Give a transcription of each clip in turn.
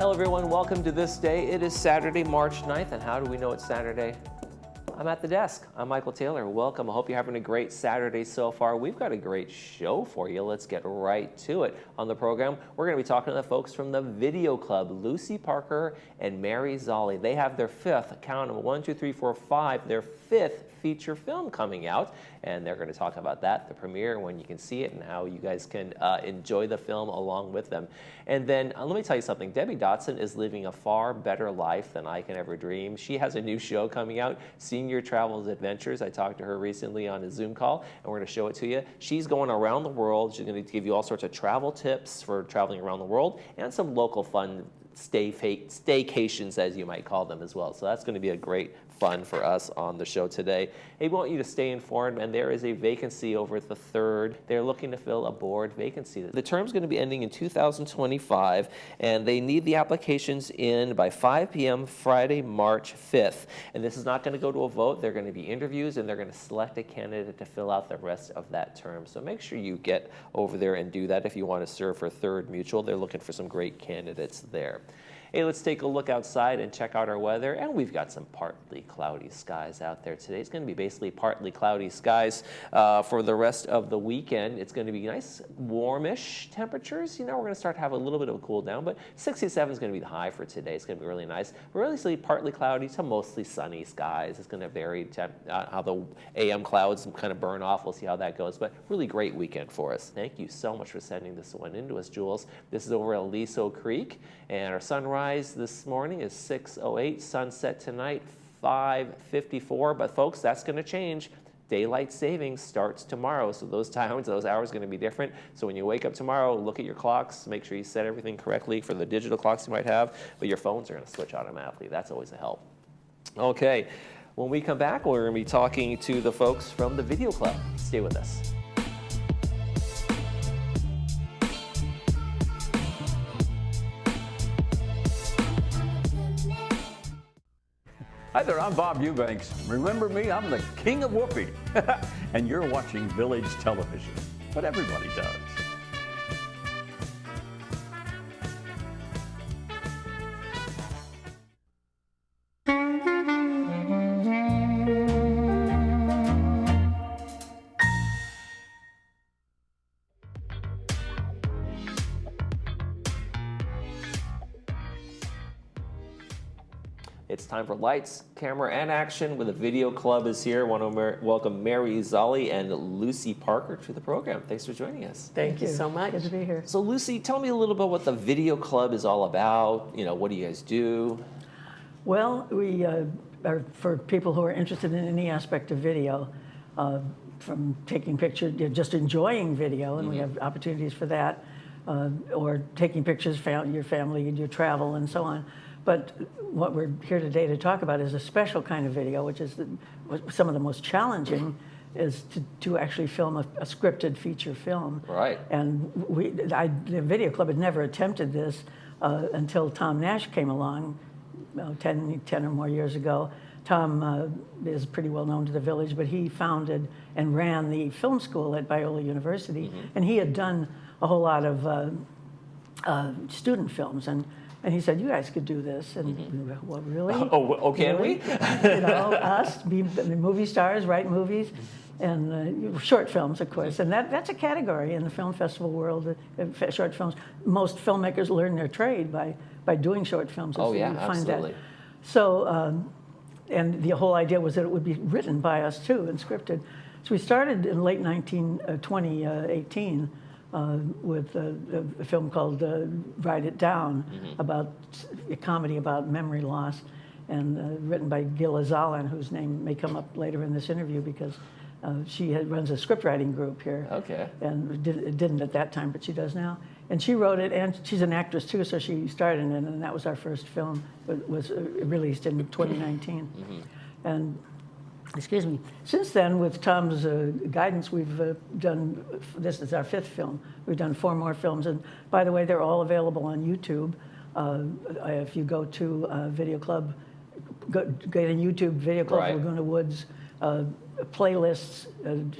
Hello everyone, welcome to This Day. It is Saturday, March 9th, and how do we know it's Saturday? I'm at the desk. I'm Michael Taylor. Welcome. I hope you're having a great Saturday so far. We've got a great show for you. Let's get right to it. On the program, we're going to be talking to the folks from the Video Club, Lucy Parker and Mary Zolli. They have their fifth, count them, 1, 2, 3, 4, 5, their fifth feature film coming out, and they're going to talk about that, the premiere, when you can see it, and how you guys can enjoy the film along with them. And then let me tell you something. Debbie Dotson is living a far better life than I can ever dream. She has a new show coming out, Senior Travels Adventures. I talked to her recently on a Zoom call, and we're going to show it to you. She's going around the world. She's going to give you all sorts of travel tips for traveling around the world and some local fun staycations, as you might call them, as well. So that's going to be a great fun for us on the show today. Hey, we want you to stay informed, and there is a vacancy over at the Third. They're looking to fill a board vacancy. The term's going to be ending in 2025, and they need the applications in by 5 p.m. Friday, March 5th. And this is not going to go to a vote. They're going to be interviews, and they're going to select a candidate to fill out the rest of that term. So make sure you get over there and do that if you want to serve for Third Mutual. They're looking for some great candidates there. Hey, let's take a look outside and check out our weather. And we've got some partly cloudy skies out there today. It's going to be basically partly cloudy skies for the rest of the weekend. It's going to be nice, warmish temperatures. You know, we're going to start to have a little bit of a cool down, but 67 is going to be the high for today. It's going to be really nice. We're really partly cloudy to mostly sunny skies. It's going to vary how the AM clouds kind of burn off. We'll see how that goes, but really great weekend for us. Thank you so much for sending this one in to us, Jules. This is over at Aliso Creek, and our sunrise this morning is 6:08. Sunset tonight, 5:54. But folks, that's going to change. Daylight savings starts tomorrow, so those hours are going to be different. So when you wake up tomorrow, look at your clocks, make sure you set everything correctly for the digital clocks you might have, but your phones are going to switch automatically. That's always a help. Okay, when we come back, we're going to be talking to the folks from the Video Club. Stay with us. Hi there, I'm Bob Eubanks. Remember me? I'm the king of whoopee. And you're watching Village Television. But everybody does. It's time for lights, camera, and action with the Video Club is here. I want to welcome Mary Zolli and Lucy Parker to the program. Thanks for joining us. Thank you so much. Good to be here. So Lucy, tell me a little bit what the Video Club is all about. You know, what do you guys do? Well, we are for people who are interested in any aspect of video, from taking pictures, just enjoying video, and we have opportunities for that, or taking pictures for your family and your travel and so on. But what we're here today to talk about is a special kind of video, which is some of the most challenging, is to actually film a scripted feature film. Right. And the Video Club had never attempted this until Tom Nash came along 10 or more years ago. Tom is pretty well known to the Village, but he founded and ran the film school at Biola University, and he had done a whole lot of student films, and he said, "You guys could do this." And we were, "Well, really? Oh, can really? we? You know, us, be movie stars, write movies, and short films, of course. And that's a category in the film festival world. Short films. Most filmmakers learn their trade by doing short films. Oh yeah, you find absolutely. That. So, and the whole idea was that it would be written by us too and scripted. So we started in late 2018. With a film called Write It Down, about a comedy about memory loss, and written by Gila Zalan, whose name may come up later in this interview because she runs a script writing group here. Okay. And didn't at that time, but she does now. And she wrote it, and she's an actress too, so she starred in it, and that was our first film. It was released in 2019. And excuse me. Since then, with Tom's guidance, we've done, this is our fifth film. We've done 4 more films. And by the way, they're all available on YouTube. If you go to Video Club, get in YouTube, Video Club, Right. Laguna Woods playlists,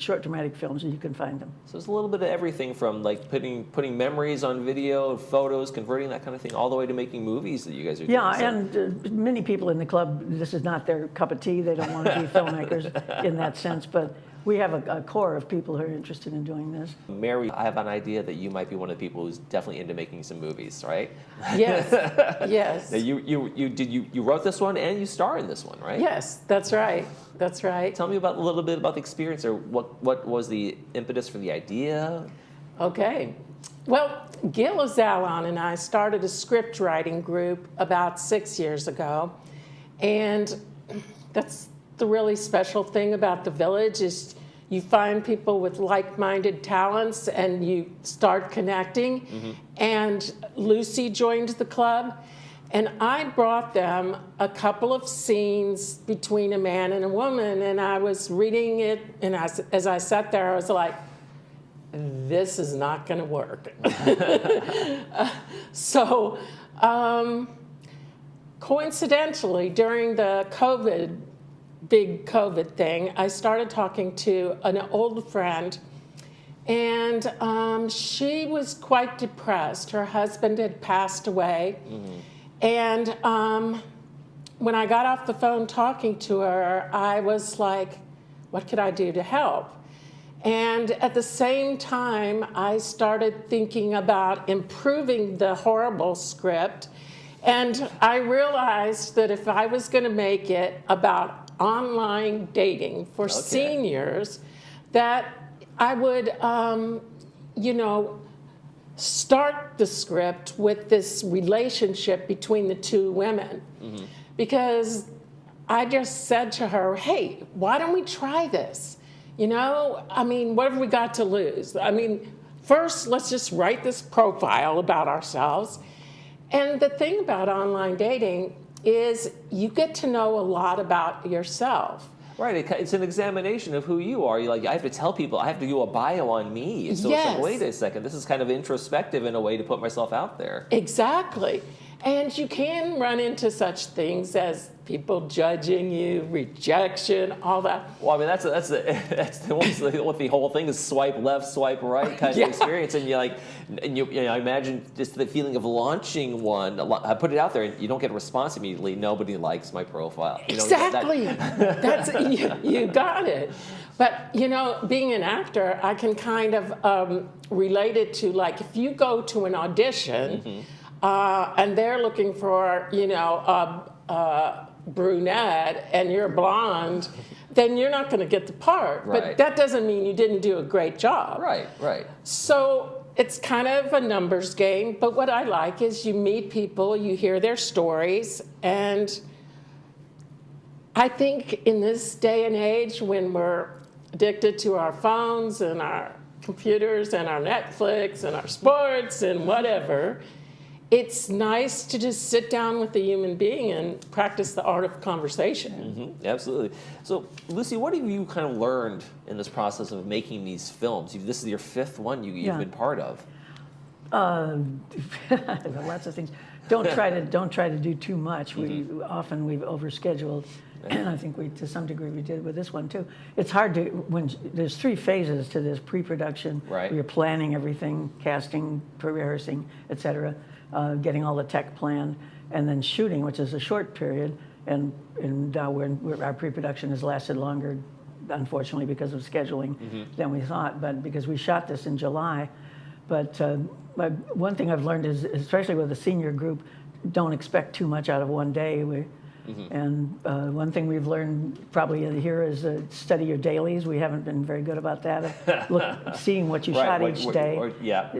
short dramatic films, and you can find them. So it's a little bit of everything from like putting memories on video, photos, converting that kind of thing, all the way to making movies that you guys are doing. Yeah, So- and many people in the club, this is not their cup of tea. They don't want to be filmmakers in that sense, but we have a core of people who are interested in doing this. Mary, I have an idea that you might be one of the people who's definitely into making some movies, right? Yes, yes. Now, you wrote this one and you star in this one, right? Yes, that's right. That's right. Tell me a little bit about the experience, or what was the impetus for the idea? Okay. Well, Gil Azalon and I started a script writing group about 6 years ago. And that's the really special thing about the village is you find people with like-minded talents and you start connecting. Mm-hmm. And Lucy joined the club. And I brought them a couple of scenes between a man and a woman, and I was reading it, and as I sat there, I was like, this is not going to work. So, coincidentally, during the big COVID thing, I started talking to an old friend, and she was quite depressed. Her husband had passed away. Mm-hmm. And when I got off the phone talking to her, I was like, what could I do to help? And at the same time, I started thinking about improving the horrible script. And I realized that if I was going to make it about online dating for seniors, that I would, start the script with this relationship between the two women. Mm-hmm. Because I just said to her, hey, why don't we try this? What have we got to lose? First, let's just write this profile about ourselves. And the thing about online dating is you get to know a lot about yourself. Right, it's an examination of who you are. I have to tell people, I have to do a bio on me. So yes. It's like, wait a second, this is kind of introspective in a way to put myself out there. Exactly. And you can run into such things as people judging you, rejection, all that. Well, that's what the whole thing is: swipe left, swipe right kind of experience. And you imagine just the feeling of launching one. I put it out there, and you don't get a response immediately. Nobody likes my profile. Exactly. That's you got it. But being an actor, I can kind of relate it to if you go to an audition. Mm-hmm. And they're looking for, a brunette and you're blonde, then you're not going to get the part. Right. But that doesn't mean you didn't do a great job. Right. So it's kind of a numbers game. But what I like is you meet people, you hear their stories. And I think in this day and age when we're addicted to our phones and our computers and our Netflix and our sports and whatever, it's nice to just sit down with a human being and practice the art of conversation. Mm-hmm, absolutely. So, Lucy, what have you kind of learned in this process of making these films? This is your fifth one you've been part of. Lots of things. Don't try to do too much. Mm-hmm. We've overscheduled, and I think to some degree we did with this one too. It's hard to when there's 3 phases to this: pre-production, right. where you're planning everything, casting, rehearsing, etc. Getting all the tech planned, and then shooting, which is a short period, and our pre-production has lasted longer, unfortunately, because of scheduling than we thought, but because we shot this in July. But one thing I've learned is, especially with a senior group, don't expect too much out of one day. And one thing we've learned probably here is study your dailies. We haven't been very good about that. Seeing what you shot each day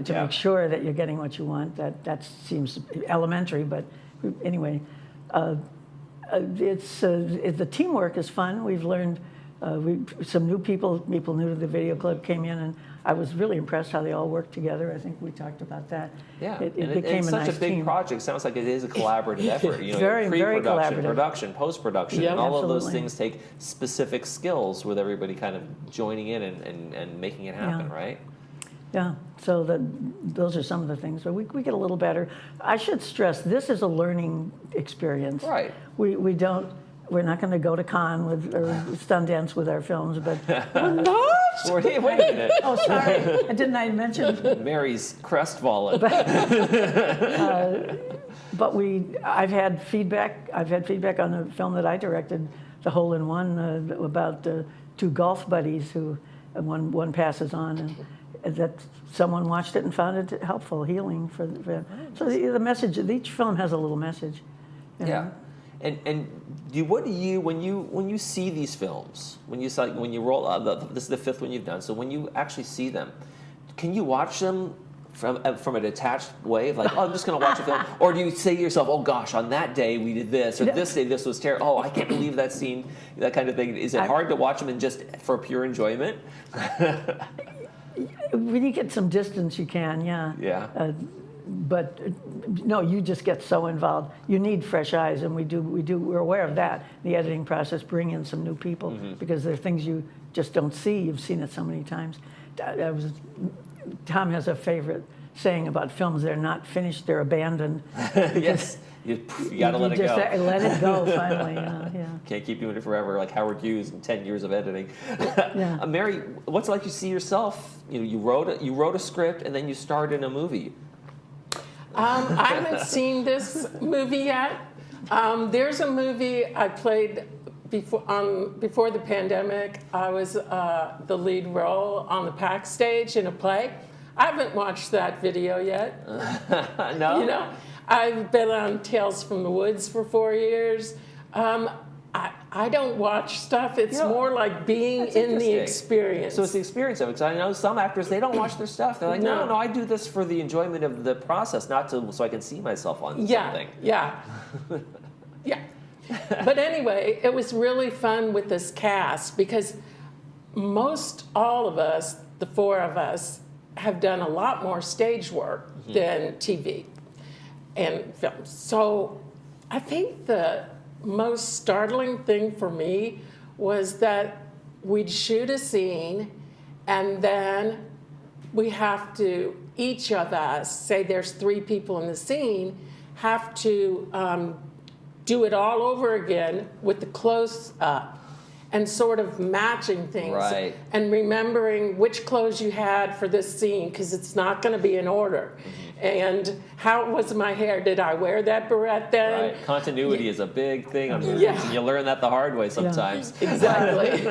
to make sure that you're getting what you want. That seems elementary, but anyway, the teamwork is fun. We've learned some new people new to the video club came in, and I was really impressed how they all worked together. I think we talked about that. Yeah, it became it's a such nice a big team. project. Sounds like it is a collaborative effort. Very, very collaborative. Production, post-production, Yeah, and all of those absolutely. things take specific skills with everybody kind of joining in and making it happen, right? Yeah, so those are some of the things. But we get a little better. I should stress, this is a learning experience. Right. We don't. we're not going to go to Cannes or Sundance with our films, but Wait a minute. oh, sorry, didn't I mention? Mary's crestfallen. But I've had feedback. I've had feedback on a film that I directed, The Hole in One, about two golf buddies who one passes on, and that someone watched it and found it helpful, healing for them. So the message. Each film has a little message. You know? Yeah. And what do you when you see these films, when you roll this is the fifth one you've done, so when you actually see them, can you watch them from a detached way of like, oh, I'm just going to watch a film, or do you say to yourself, oh gosh, on that day we did this, or this day this was terrible, oh, I can't believe that scene, that kind of thing? Is it hard to watch them and just for pure enjoyment? When you get some distance, you can, yeah. Yeah. But no, you just get so involved. You need fresh eyes, and we're aware of that. The editing process, bring in some new people, because there are things you just don't see. You've seen it so many times. Tom has a favorite saying about films: they're not finished, they're abandoned. Yes, you got to let it go. Let it go, finally. Yeah. Can't keep doing it forever, like Howard Hughes and 10 years of editing. Yeah. Mary, what's it like to see yourself? You wrote a script and then you starred in a movie. I haven't seen this movie yet. There's a movie I played before the pandemic. I was the lead role on the PAC stage in a play. I haven't watched that video yet. No? You know, I've been on Tales from the Woods for 4 years. I don't watch stuff. It's more like being in the experience. So it's the experience of it. Because I know some actors, they don't watch their stuff. They're like, no, I do this for the enjoyment of the process, not so I can see myself on something. Yeah. But anyway, it was really fun with this cast because most all of us, the four of us, have done a lot more stage work than TV and film. So I think the most startling thing for me was that we'd shoot a scene and then we have to, each of us, say there's 3 people in the scene, have to do it all over again with the close up and sort of matching things. Right. And remembering which clothes you had for this scene, because it's not going to be in order. And how was my hair? Did I wear that barrette then? Right. Continuity is a big thing on movies, and you learn that the hard way sometimes. Exactly.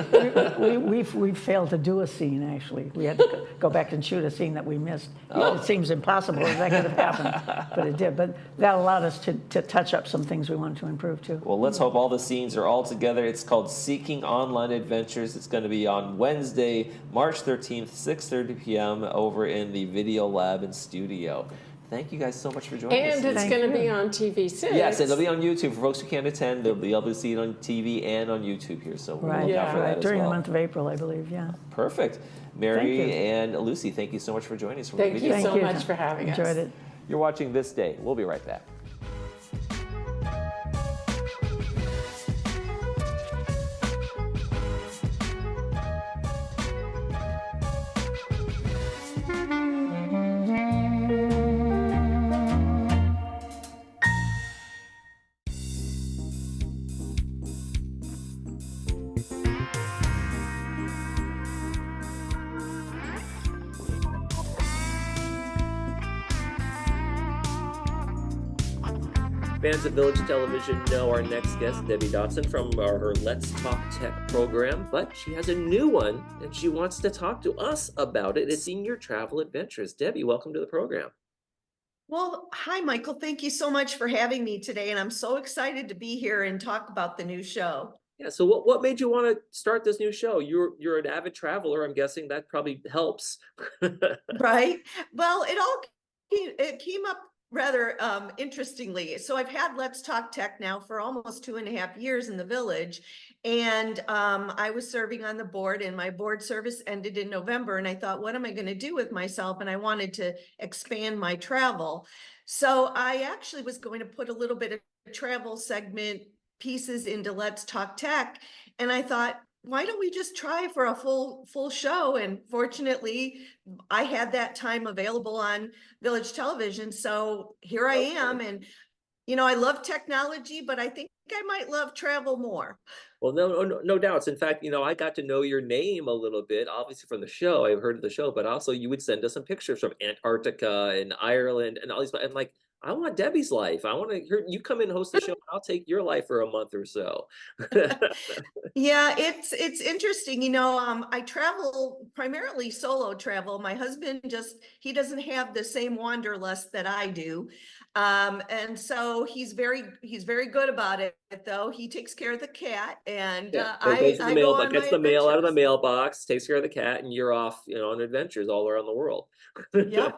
We failed to do a scene, actually. We had to go back and shoot a scene that we missed. It seems impossible that could have happened, but it did. But that allowed us to touch up some things we wanted to improve, too. Well, let's hope all the scenes are all together. It's called Seeking Online Adventures. It's going to be on Wednesday, March 13th, 6:30 p.m. over in the Video Lab and Studio. Thank you guys so much for joining us. And it's going to be on TV6. Yes, it'll be on YouTube. For folks who can't attend, they'll be able to see it on TV and on YouTube here. So we'll look out for that as During well. the month of April, I believe, yeah. Perfect. Mary and Lucy, thank you so much for joining us. Thank you so much for having us. Enjoyed it. You're watching This Day. We'll be right back. Fans of Village Television know our next guest, Debbie Dotson, from her Let's Talk Tech program, but she has a new one, and she wants to talk to us about it. It's Senior Travel Adventures. Debbie, welcome to the program. Well, hi, Michael. Thank you so much for having me today, and I'm so excited to be here and talk about the new show. Yeah, so what made you want to start this new show? You're an avid traveler. I'm guessing that probably helps. Right? Well, it came up rather interestingly. So I've had Let's Talk Tech now for almost 2.5 years in the Village. And I was serving on the board, and my board service ended in November. And I thought, what am I going to do with myself? And I wanted to expand my travel. So I actually was going to put a little bit of travel segment pieces into Let's Talk Tech. And I thought, why don't we just try for a full show? And fortunately, I had that time available on Village Television. So here I am. And, I love technology, but I think I might love travel more. Well, no doubts. In fact, I got to know your name a little bit, obviously from the show. I've heard of the show, but also you would send us some pictures from Antarctica and Ireland and all these. I'm like, I want Debbie's life. I want to hear you come in and host the show. I'll take your life for a month or so. Yeah, it's interesting. I travel primarily solo travel. My husband he doesn't have the same wanderlust that I do. And so he's very good about it though. He takes care of the cat and Yeah, goes to the I go mail, but on my gets the mail out of the adventures. mailbox, takes care of the cat, and you're off, on adventures all around the world. Yep.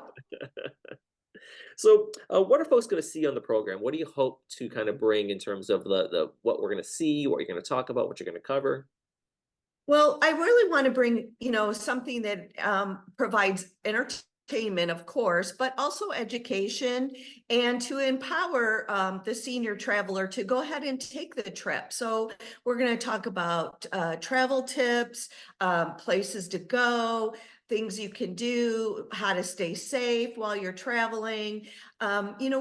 So, what are folks going to see on the program? What do you hope to kind of bring in terms of the what we're going to see, what you're going to talk about, what you're going to cover? Well, I really want to bring, something that provides entertainment, of course, but also education and to empower the senior traveler to go ahead and take the trip. So we're going to talk about travel tips, places to go, things you can do, how to stay safe while you're traveling.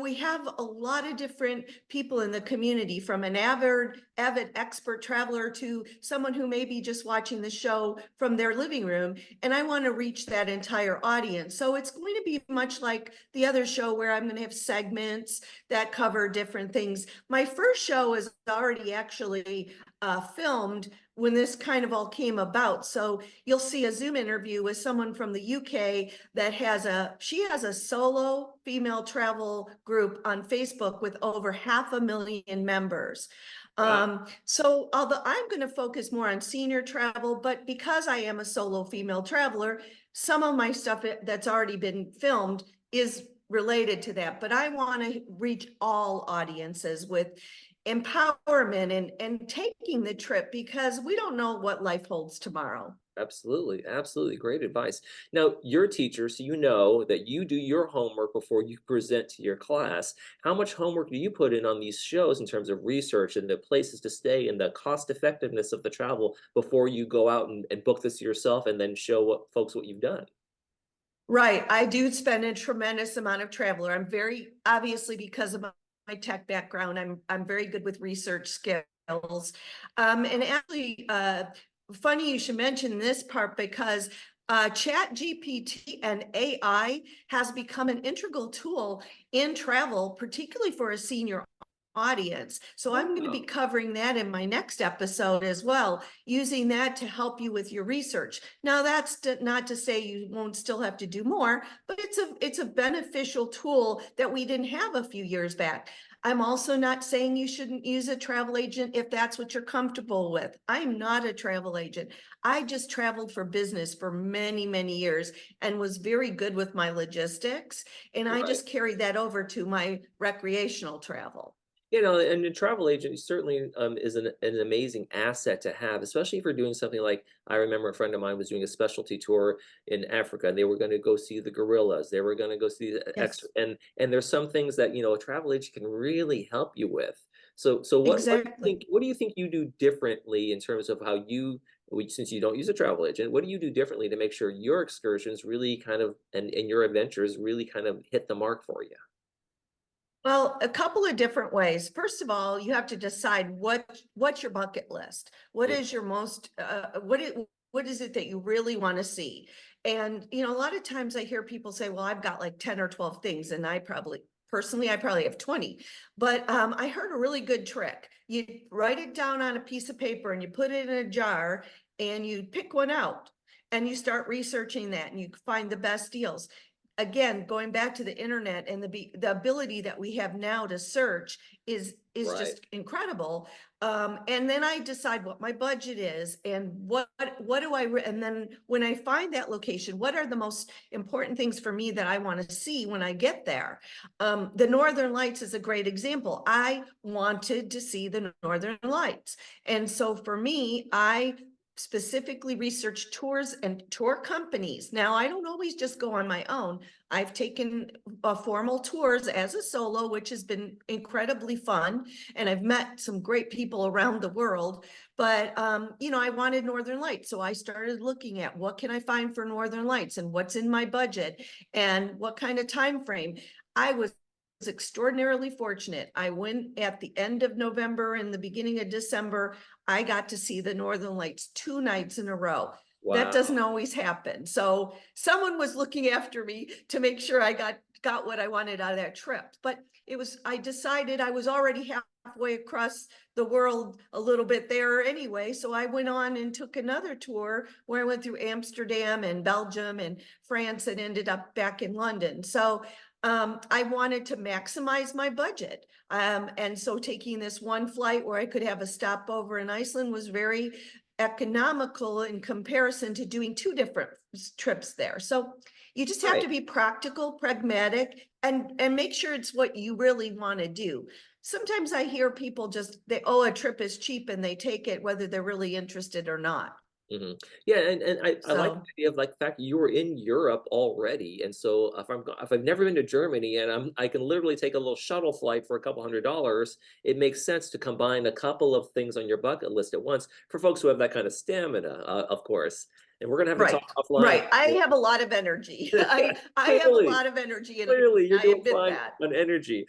We have a lot of different people in the community, from an avid expert traveler to someone who may be just watching the show from their living room. And I want to reach that entire audience. So it's going to be much like the other show where I'm going to have segments that cover different things. My first show is already actually filmed when this kind of all came about. So you'll see a Zoom interview with someone from the UK that she has a solo female travel group on Facebook with over 500,000 members. Wow. So although I'm going to focus more on senior travel, but because I am a solo female traveler, some of my stuff that's already been filmed is related to that. But I want to reach all audiences with empowerment and taking the trip, because we don't know what life holds tomorrow. Absolutely, absolutely. Great advice. Now, you're a teacher, so you know that you do your homework before you present to your class. How much homework do you put in on these shows in terms of research and the places to stay and the cost effectiveness of the travel before you go out and book this yourself and then show folks what you've done? Right. I do spend a tremendous amount of traveler. I'm very, obviously, because of my tech background, I'm very good with research skills. And actually, funny you should mention this part, because Chat GPT and AI has become an integral tool in travel, particularly for a senior audience. So I'm going to be Wow. covering that in my next episode as well, using that to help you with your research. Now, that's not to say you won't still have to do more, but it's a beneficial tool that we didn't have a few years back. I'm also not saying you shouldn't use a travel agent if that's what you're comfortable with. I'm not a travel agent. I just traveled for business for many, many years and was very good with my logistics. And I Right. just carried that over to my recreational travel. And a travel agent certainly is an amazing asset to have, especially if you're doing something like I remember a friend of mine was doing a specialty tour in Africa. They were going to go see the gorillas. They were going to go see the Yes, and there's some things that a travel agent can really help you with. So exactly. what do you think you do differently in terms of how since you don't use a travel agent, what do you do differently to make sure your excursions really kind of and your adventures really kind of hit the mark for you? Well, a couple of different ways. First of all, you have to decide what's your bucket list. What Mm. is your most what is it that you really want to see? And a lot of times I hear people say, "Well, I've got like 10 or 12 things," and I probably have 20. But I heard a really good trick. You write it down on a piece of paper and you put it in a jar and you pick one out and you start researching that and you find the best deals. Again, going back to the internet and the ability that we have now to search is Right. just incredible. And then I decide what my budget is and what do and then when I find that location, what are the most important things for me that I want to see when I get there? The Northern Lights is a great example. I wanted to see the Northern Lights, and so for me, I specifically research tours and tour companies. Now, I don't always just go on my own. I've taken formal tours as a solo, which has been incredibly fun. And I've met some great people around the world. But, I wanted Northern Lights. So I started looking at what can I find for Northern Lights and what's in my budget and what kind of time frame. I was extraordinarily fortunate. I went at the end of November and the beginning of December. I got to see the Northern Lights 2 nights in a row. That Wow. doesn't always happen. So someone was looking after me to make sure I got what I wanted out of that trip. But I decided I was already halfway across the world a little bit there anyway. So I went on and took another tour where I went through Amsterdam and Belgium and France and ended up back in London. So I wanted to maximize my budget. And so taking this one flight where I could have a stopover in Iceland was very economical in comparison to doing 2 different trips there. So you just have to be practical, pragmatic, and make sure it's what you really want to do. Sometimes I hear people a trip is cheap and they take it whether they're really interested or not. Hmm. Yeah, and I like the So idea of like the fact you were in Europe already, and so if I've never been to Germany and I can literally take a little shuttle flight for a couple $100s, it makes sense to combine a couple of things on your bucket list at once for folks who have that kind of stamina, of course. And we're gonna have to right, talk offline. right. I have a lot of energy. I have a Clearly, lot of energy, and clearly, you're I doing admit fine that. on energy.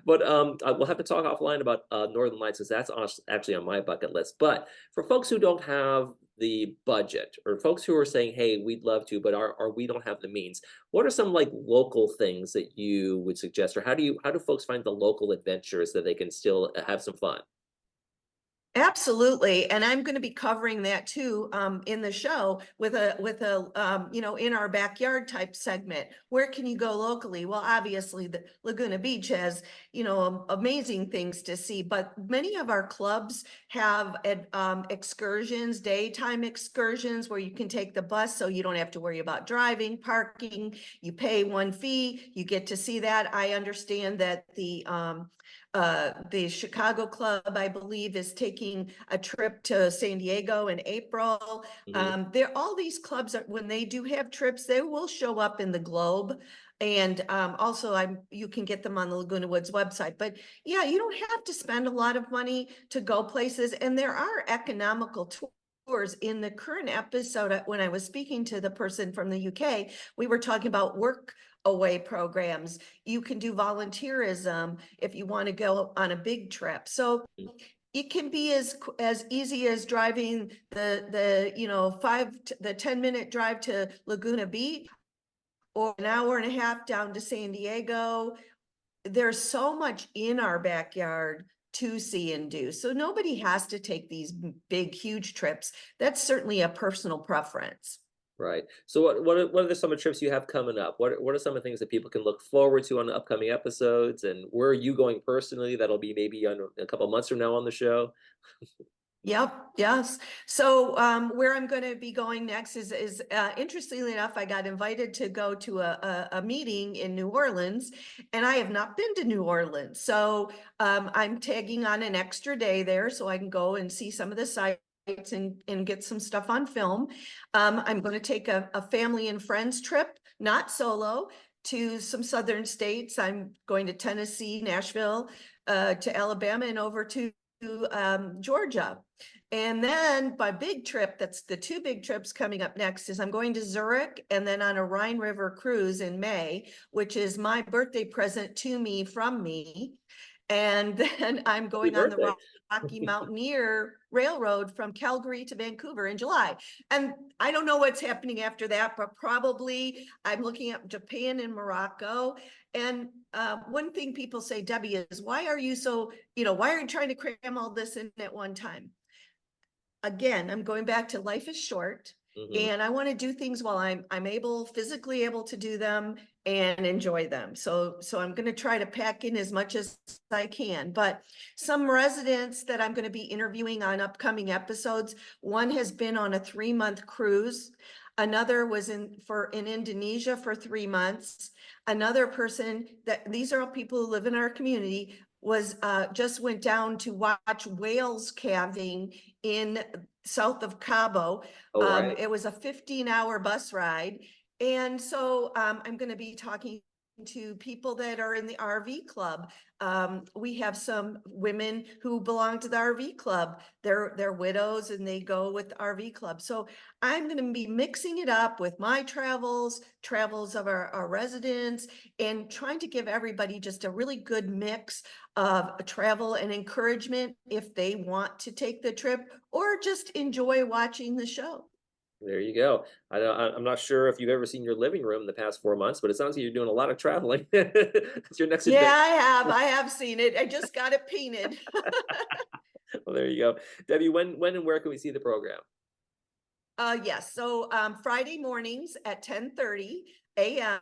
But we'll have to talk offline about Northern Lights, because that's actually on my bucket list. But for folks who don't have the budget, or folks who are saying, "Hey, we'd love to, but we don't have the means," what are some like local things that you would suggest, or how do folks find the local adventures that they can still have some fun? Absolutely. And I'm going to be covering that too, in the show with a in our backyard type segment. Where can you go locally? Well, obviously the Laguna Beach has, amazing things to see, but many of our clubs have excursions, daytime excursions where you can take the bus so you don't have to worry about driving, parking. You pay one fee, you get to see that. I understand that the Chicago Club, I believe, is taking a trip to San Diego in April. Mhm. All these clubs, when they do have trips, they will show up in the Globe. And also, you can get them on the Laguna Woods website. But yeah, you don't have to spend a lot of money to go places. And there are economical tours. In the current episode, when I was speaking to the person from the UK, we were talking about work away programs. You can do volunteerism if you want to go on a big trip. So it can be as easy as driving the 10-minute drive to Laguna Beach, or an hour and a half down to San Diego. There's so much in our backyard to see and do. So nobody has to take these big, huge trips. That's certainly a personal preference. Right. So what are some of the trips you have coming up? What are some of the things that people can look forward to on the upcoming episodes? And where are you going personally? That'll be maybe on a couple of months from now on the show. Yep. Yes. So where I'm going to be going next is interestingly enough, I got invited to go to a meeting in New Orleans, and I have not been to New Orleans. So I'm tagging on an extra day there so I can go and see some of the sites and get some stuff on film. I'm going to take a family and friends trip, not solo, to some southern states. I'm going to Tennessee, Nashville, to Alabama, and over to Georgia. And then my big trip, that's the 2 big trips coming up next, is I'm going to Zurich and then on a Rhine River cruise in May, which is my birthday present to me from me. And then I'm Happy going on the birthday. Rocky Mountaineer Railroad from Calgary to Vancouver in July. And I don't know what's happening after that, but probably I'm looking at Japan and Morocco. And one thing people say, Debbie, is why are you trying to cram all this in at one time? Again, I'm going back to life is short. Mhm. And I want to do things while I'm physically able to do them and enjoy them. So I'm going to try to pack in as much as I can. But some residents that I'm going to be interviewing on upcoming episodes, one has been on a 3-month cruise. Another was in Indonesia for 3 months. Another person, these are all people who live in our community, was just went down to watch whales calving in south of Cabo. All right. It was a 15-hour bus ride. And so I'm going to be talking to people that are in the RV club. We have some women who belong to the RV club. They're widows and they go with the RV club. So I'm going to be mixing it up with my travels of our residents, and trying to give everybody just a really good mix of travel and encouragement if they want to take the trip or just enjoy watching the show. There you go. I'm not sure if you've ever seen your living room in the past 4 months, but it sounds like you're doing a lot of traveling. It's your next Yeah, adventure. I have seen it. I just got it painted. Well, there you go. Debbie, when and where can we see the program? Yes, so Friday mornings at 10:30 a.m.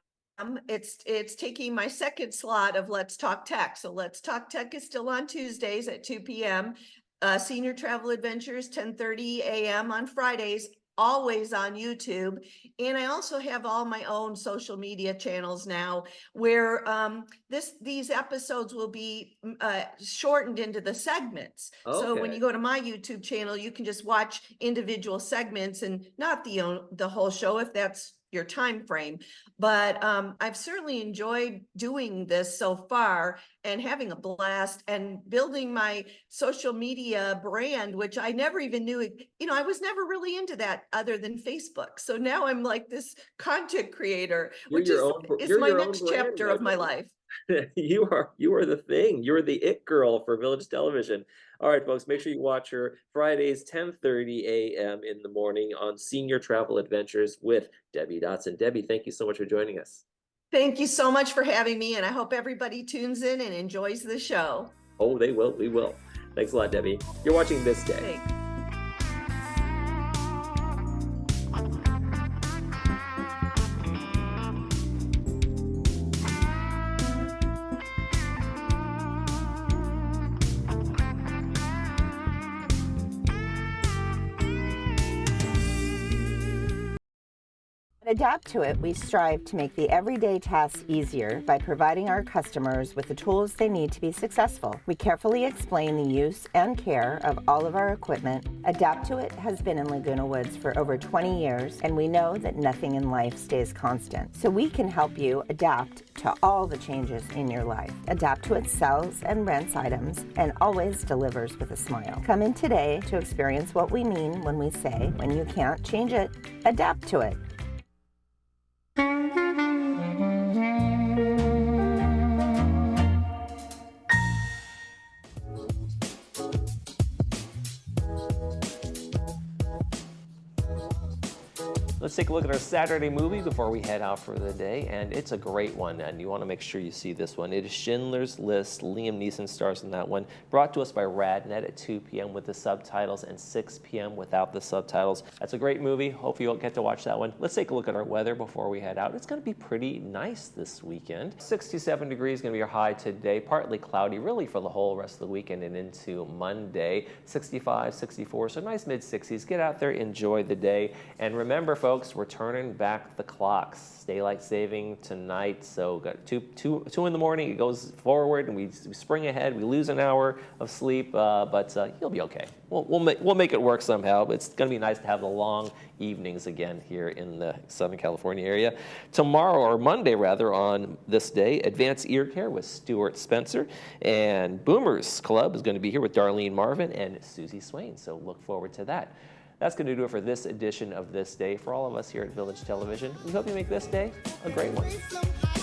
It's taking my second slot of Let's Talk Tech. So Let's Talk Tech is still on Tuesdays at 2 p.m. Senior Travel Adventures, 10:30 a.m. on Fridays, always on YouTube. And I also have all my own social media channels now, where these episodes will be shortened into the segments. So when you go to my YouTube channel, you can just watch individual segments and not the whole show if that's your time frame. But I've certainly enjoyed doing this so far and having a blast and building my social media brand, which I never even knew, I was never really into that other than Facebook. So now I'm like this content creator, which is my next chapter of my life. You are the thing. You're the it girl for Village Television. All right, folks, make sure you watch her Fridays, 10:30 a.m. in the morning on Senior Travel Adventures with Debbie Dotson. Debbie, thank you so much for joining us. Thank you so much for having me, and I hope everybody tunes in and enjoys the show. Oh, they will. We will. Thanks a lot, Debbie. You're watching ThisDay. Thanks. At Adapt to It, we strive to make the everyday tasks easier by providing our customers with the tools they need to be successful. We carefully explain the use and care of all of our equipment. Adapt to It has been in Laguna Woods for over 20 years, and we know that nothing in life stays constant. So we can help you adapt to all the changes in your life. Adapt to It sells and rents items and always delivers with a smile. Come in today to experience what we mean when we say, when you can't change it, adapt to it. Let's take a look at our Saturday movie before we head out for the day, and it's a great one, and you want to make sure you see this one. It is Schindler's List. Liam Neeson stars in that one. Brought to us by RadNet at 2 p.m. with the subtitles and 6 p.m. without the subtitles. That's a great movie. Hope you'll get to watch that one. Let's take a look at our weather before we head out. It's going to be pretty nice this weekend. 67 degrees going to be your high today. Partly cloudy really for the whole rest of the weekend and into Monday. 65, 64, so nice mid-60s. Get out there, enjoy the day, and remember, folks, we're turning back the clocks. Daylight saving tonight, so got two in the morning. It goes forward, and we spring ahead. We lose an hour of sleep, but you'll be okay. We'll make it work somehow. But it's going to be nice to have the long evenings again here in the Southern California area. Tomorrow, or Monday rather, on ThisDay, Advanced Ear Care with Stuart Spencer, and Boomers Club is going to be here with Darlene Marvin and Susie Swain. So look forward to that. That's going to do it for this edition of ThisDay. For all of us here at Village Television, we hope you make this day a great one.